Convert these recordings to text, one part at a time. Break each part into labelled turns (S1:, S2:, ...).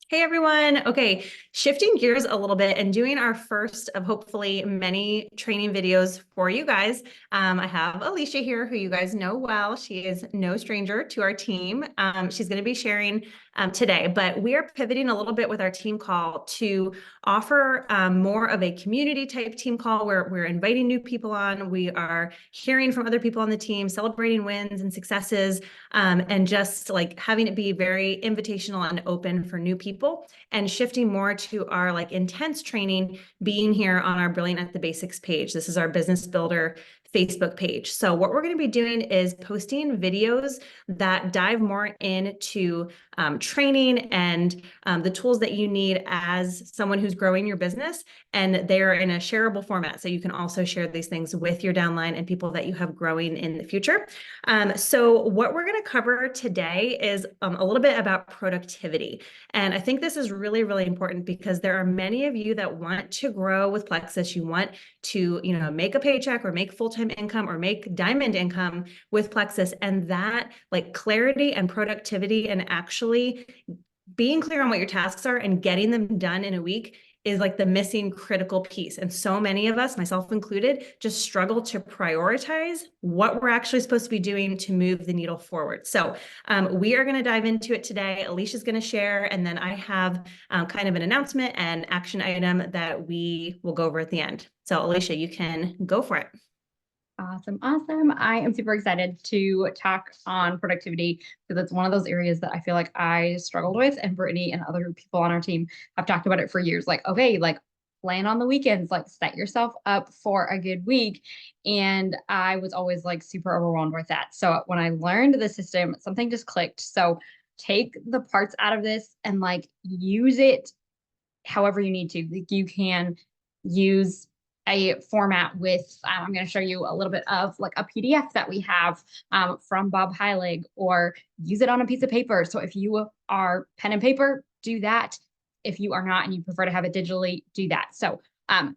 S1: Hey everyone. Okay, shifting gears a little bit and doing our first of hopefully many training videos for you guys. I have Alicia here, who you guys know well. She is no stranger to our team. She's going to be sharing today, but we are pivoting a little bit with our team call to offer more of a community type team call where we're inviting new people on. We are hearing from other people on the team, celebrating wins and successes, and just like having it be very invitational and open for new people, and shifting more to our like intense training being here on our Brilliant at the Basics page. This is our business builder Facebook page. So what we're going to be doing is posting videos that dive more into training and the tools that you need as someone who's growing your business. And they're in a shareable format. So you can also share these things with your downline and people that you have growing in the future. So what we're going to cover today is a little bit about productivity. And I think this is really, really important because there are many of you that want to grow with Plexus. You want to, make a paycheck or make full-time income or make diamond income with Plexus. And that like clarity and productivity and actually being clear on what your tasks are and getting them done in a week is like the missing critical piece. And so many of us, myself included, just struggle to prioritize what we're actually supposed to be doing to move the needle forward. So we are going to dive into it today. Alicia's going to share, and then I have kind of an announcement and action item that we will go over at the end. So Alicia, you can go for it.
S2: Awesome. Awesome. I am super excited to talk on productivity because it's one of those areas that I feel like I struggled with, and Brittany and other people on our team have talked about it for years. Like, okay, like plan on the weekends, like set yourself up for a good week. And I was always like super overwhelmed with that. So when I learned the system, something just clicked. So take the parts out of this and like use it however you need to. Like you can use a format with, I'm going to show you a little bit of like a PDF that we have from Bob Heilig, or use it on a piece of paper. So if you are pen and paper, do that. If you are not and you prefer to have it digitally, do that. So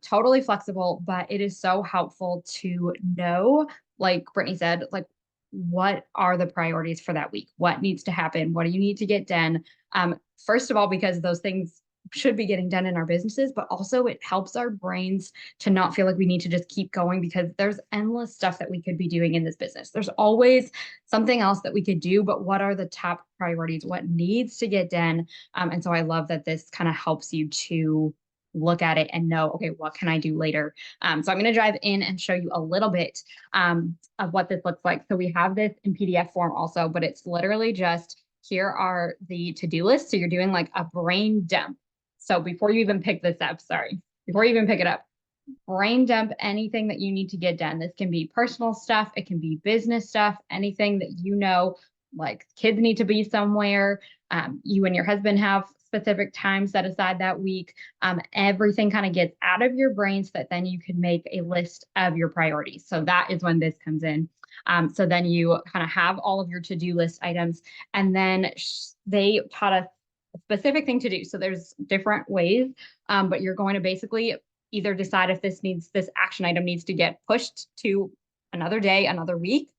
S2: totally flexible, but it is so helpful to know, like Brittany said, like what are the priorities for that week? What needs to happen? What do you need to get done? First of all, because those things should be getting done in our businesses, but also it helps our brains to not feel like we need to just keep going, because there's endless stuff that we could be doing in this business. There's always something else that we could do, but what are the top priorities? What needs to get done? And so I love that this kind of helps you to look at it and know, okay, what can I do later? So I'm going to dive in and show you a little bit of what this looks like. So we have this in PDF form also, but it's literally just, here are the to-do lists. So you're doing like a brain dump. So before you even pick this up, before you even pick it up, brain dump anything that you need to get done. This can be personal stuff. It can be business stuff, anything that like kids need to be somewhere. You and your husband have specific time set aside that week. Everything kind of gets out of your brain so that then you can make a list of your priorities. So that is when this comes in. So then you kind of have all of your to-do list items, and then they taught us a specific thing to do. So there's different ways, but you're going to basically either decide if this action item needs to get pushed to another day, another week,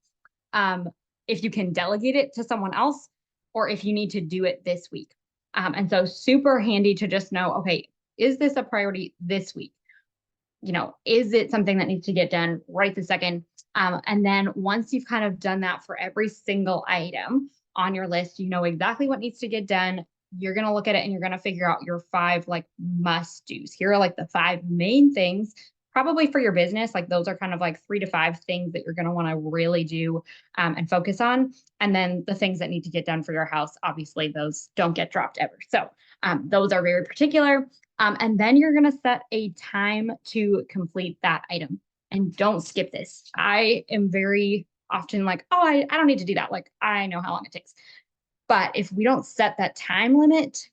S2: if you can delegate it to someone else, or if you need to do it this week. And so super handy to just know, okay, is this a priority this week? Is it something that needs to get done right this second? And then once you've kind of done that for every single item on your list, you know exactly what needs to get done. You're going to look at it and you're going to figure out your 5 like must do's. Here are like the 5 main things, probably for your business. Like those are kind of like 3 to 5 things that you're going to want to really do and focus on. And then the things that need to get done for your house, obviously those don't get dropped ever. So those are very particular. And then you're going to set a time to complete that item, and don't skip this. I am very often like, oh, I don't need to do that. Like I know how long it takes. But if we don't set that time limit,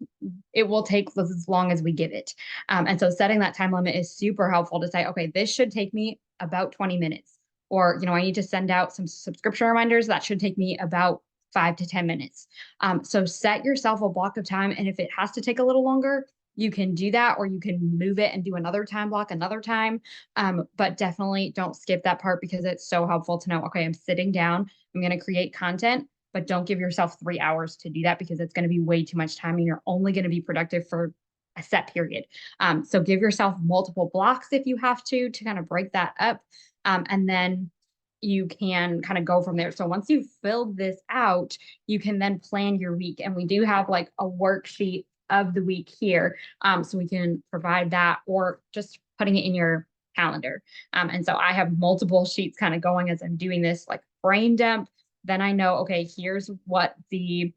S2: it will take as long as we give it. And so setting that time limit is super helpful to say, okay, this should take me about 20 minutes. Or, I need to send out some subscription reminders. That should take me about 5 to 10 minutes. So set yourself a block of time. And if it has to take a little longer, you can do that, or you can move it and do another time block another time. But definitely don't skip that part, because it's so helpful to know, okay, I'm sitting down, I'm going to create content. but don't give yourself 3 hours to do that because it's going to be way too much time and you're only going to be productive for a set period. So give yourself multiple blocks if you have to kind of break that up. And then you can kind of go from there. So once you've filled this out, you can then plan your week. And we do have like a worksheet of the week here. So we can provide that or just putting it in your calendar. And so I have multiple sheets kind of going as I'm doing this, like brain dump. Then I know, okay, here's what the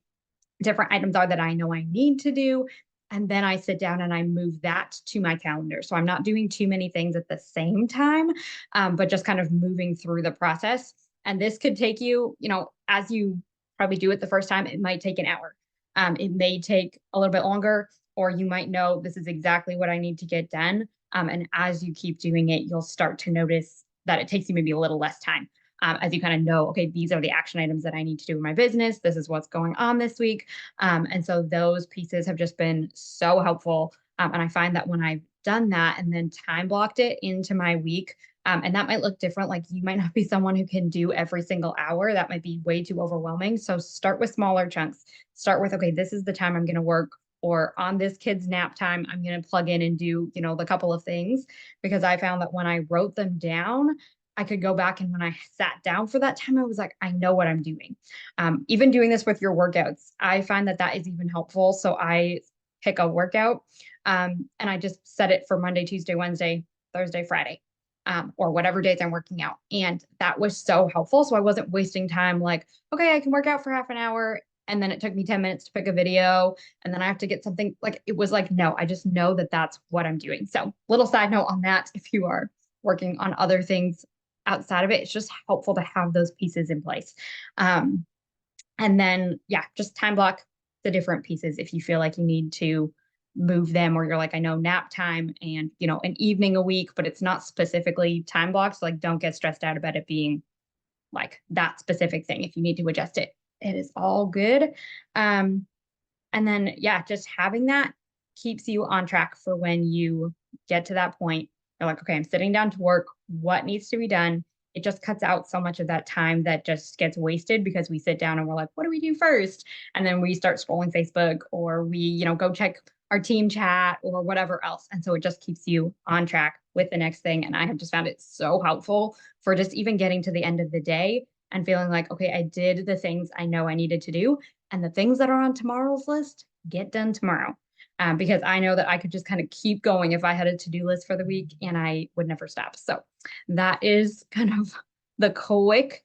S2: different items are that I know I need to do. And then I sit down and I move that to my calendar. So I'm not doing too many things at the same time, but just kind of moving through the process. And this could take you, as you probably do it the first time, it might take an hour. It may take a little bit longer, or you might know this is exactly what I need to get done. And as you keep doing it, you'll start to notice that it takes you maybe a little less time. As you kind of know, okay, these are the action items that I need to do in my business. This is what's going on this week. And so those pieces have just been so helpful. And I find that when I've done that and then time blocked it into my week, and that might look different. Like you might not be someone who can do every single hour. That might be way too overwhelming. So start with smaller chunks. Start with, okay, this is the time I'm going to work, or on this kid's nap time, I'm going to plug in and do, the couple of things, because I found that when I wrote them down, I could go back and when I sat down for that time, I was like, I know what I'm doing. Even doing this with your workouts, I find that that is even helpful. So I pick a workout and I just set it for Monday, Tuesday, Wednesday, Thursday, Friday, or whatever days I'm working out. And that was so helpful. So I wasn't wasting time like, okay, I can work out for half an hour. And then it took me 10 minutes to pick a video. And then I have to get something like, it was like, no, I just know that that's what I'm doing. So little side note on that, if you are working on other things outside of it, it's just helpful to have those pieces in place. And then, yeah, just time block the different pieces if you feel like you need to move them, or you're like, I know nap time and, an evening a week, but it's not specifically time blocked. So like, don't get stressed out about it being like that specific thing. If you need to adjust it, it is all good. And then, yeah, just having that keeps you on track for when you get to that point. You're like, okay, I'm sitting down to work. What needs to be done? It just cuts out so much of that time that just gets wasted because we sit down and we're like, what do we do first? And then we start scrolling Facebook, or we, go check our team chat or whatever else. And so it just keeps you on track with the next thing. And I have just found it so helpful for just even getting to the end of the day and feeling like, okay, I did the things I know I needed to do. And the things that are on tomorrow's list get done tomorrow. Because I know that I could just kind of keep going if I had a to-do list for the week and I would never stop. So that is kind of the quick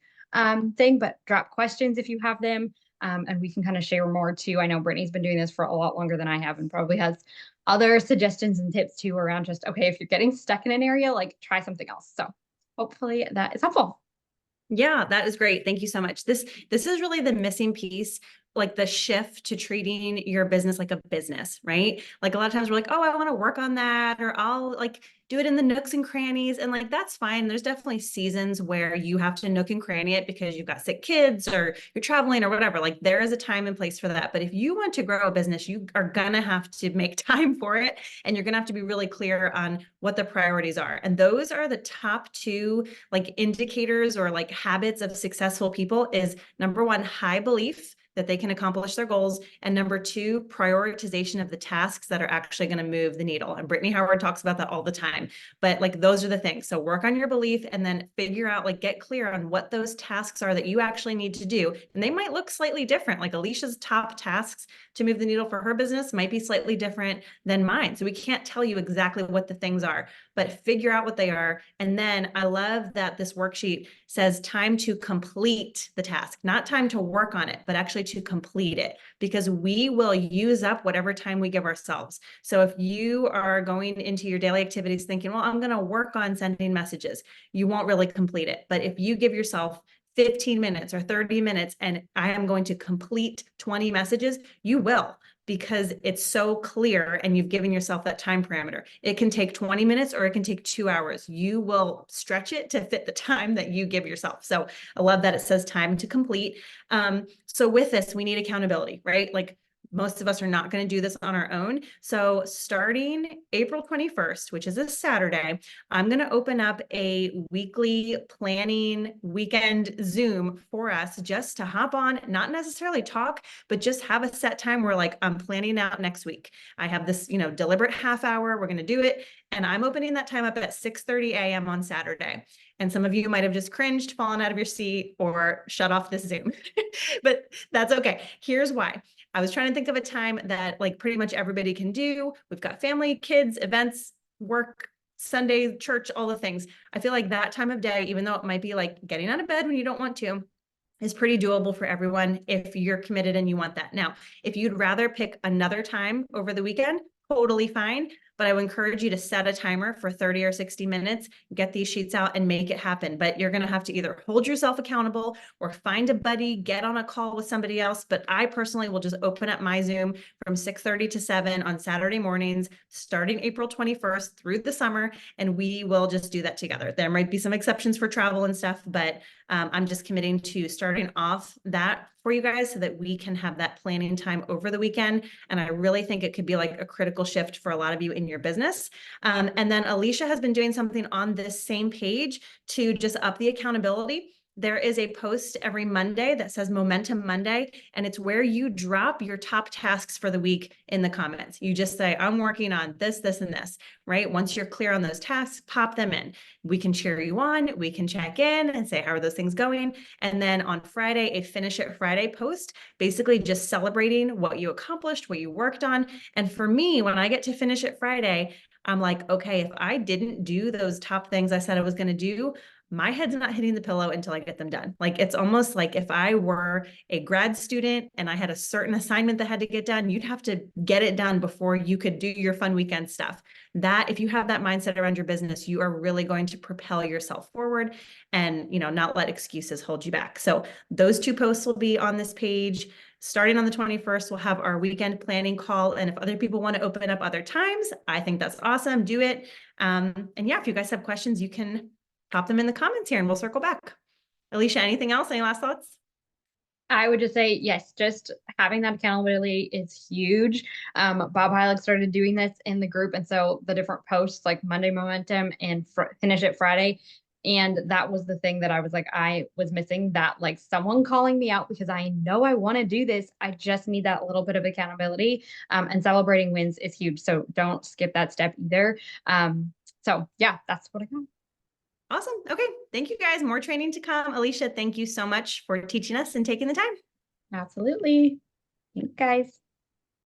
S2: thing, but drop questions if you have them. And we can kind of share more too. I know Brittany's been doing this for a lot longer than I have and probably has other suggestions and tips too around just, okay, if you're getting stuck in an area, like try something else. So hopefully that is helpful.
S1: Yeah, that is great. Thank you so much. This is really the missing piece, like the shift to treating your business like a business, right? Like a lot of times we're like, oh, I want to work on that, or I'll like do it in the nooks and crannies. And like, that's fine. There's definitely seasons where you have to nook and cranny it because you've got sick kids or you're traveling or whatever. Like there is a time and place for that. But if you want to grow a business, you are going to have to make time for it. And you're going to have to be really clear on what the priorities are. And those are the top two like indicators or like habits of successful people is number one, high belief that they can accomplish their goals. And number two, prioritization of the tasks that are actually going to move the needle. And Brittany Howard talks about that all the time, but like, those are the things. So work on your belief and then figure out, like, get clear on what those tasks are that you actually need to do. And they might look slightly different. Like Alicia's top tasks to move the needle for her business might be slightly different than mine. So we can't tell you exactly what the things are, but figure out what they are. And then I love that this worksheet says time to complete the task, not time to work on it, but actually to complete it, because we will use up whatever time we give ourselves. So if you are going into your daily activities thinking, well, I'm going to work on sending messages, you won't really complete it. But if you give yourself 15 minutes or 30 minutes and I am going to complete 20 messages, you will, because it's so clear and you've given yourself that time parameter. It can take 20 minutes or it can take 2 hours. You will stretch it to fit the time that you give yourself. So I love that it says time to complete. So with this, we need accountability, right? Like most of us are not going to do this on our own. So starting April 21st, which is a Saturday, I'm going to open up a weekly planning weekend Zoom for us just to hop on, not necessarily talk, but just have a set time where like, I'm planning out next week. I have this, deliberate half hour. We're going to do it. And I'm opening that time up at 6:30 a.m. on Saturday. And some of you might have just cringed, fallen out of your seat, or shut off this Zoom, but that's okay. Here's why. I was trying to think of a time that like pretty much everybody can do. We've got family, kids, events, work, Sunday, church, all the things. I feel like that time of day, even though it might be like getting out of bed when you don't want to, is pretty doable for everyone if you're committed and you want that. Now, if you'd rather pick another time over the weekend, totally fine. But I would encourage you to set a timer for 30 or 60 minutes, get these sheets out and make it happen. But you're going to have to either hold yourself accountable or find a buddy, get on a call with somebody else. But I personally will just open up my Zoom from 6:30 to 7 on Saturday mornings, starting April 21st through the summer. And we will just do that together. There might be some exceptions for travel and stuff, but I'm just committing to starting off that for you guys so that we can have that planning time over the weekend. And I really think it could be like a critical shift for a lot of you in your business. And then Alicia has been doing something on this same page to just up the accountability. There is a post every Monday that says Momentum Monday, and it's where you drop your top tasks for the week in the comments. You just say, I'm working on this, this, and this, right? Once you're clear on those tasks, pop them in. We can cheer you on. We can check in and say, how are those things going? And then on Friday, a Finish It Friday post, basically just celebrating what you accomplished, what you worked on. And for me, when I get to Finish It Friday, I'm like, okay, if I didn't do those top things I said I was going to do, my head's not hitting the pillow until I get them done. Like, it's almost like if I were a grad student and I had a certain assignment that had to get done, you'd have to get it done before you could do your fun weekend stuff. That, if you have that mindset around your business, you are really going to propel yourself forward and, not let excuses hold you back. So those two posts will be on this page. Starting on the 21st, we'll have our weekend planning call. And if other people want to open up other times, I think that's awesome. Do it. And yeah, if you guys have questions, you can pop them in the comments here and we'll circle back. Alicia, anything else? Any last thoughts?
S2: I would just say, yes, just having that accountability is huge. Bob Heilig started doing this in the group. And so the different posts like Monday Momentum and Finish It Friday. And that was the thing that I was like, I was missing, that like someone calling me out, because I know I want to do this. I just need that little bit of accountability. And celebrating wins is huge. So don't skip that step either. So yeah, that's what I got.
S1: Awesome. Okay. Thank you guys. More training to come. Alicia, thank you so much for teaching us and taking the time.
S2: Absolutely. Thanks, guys.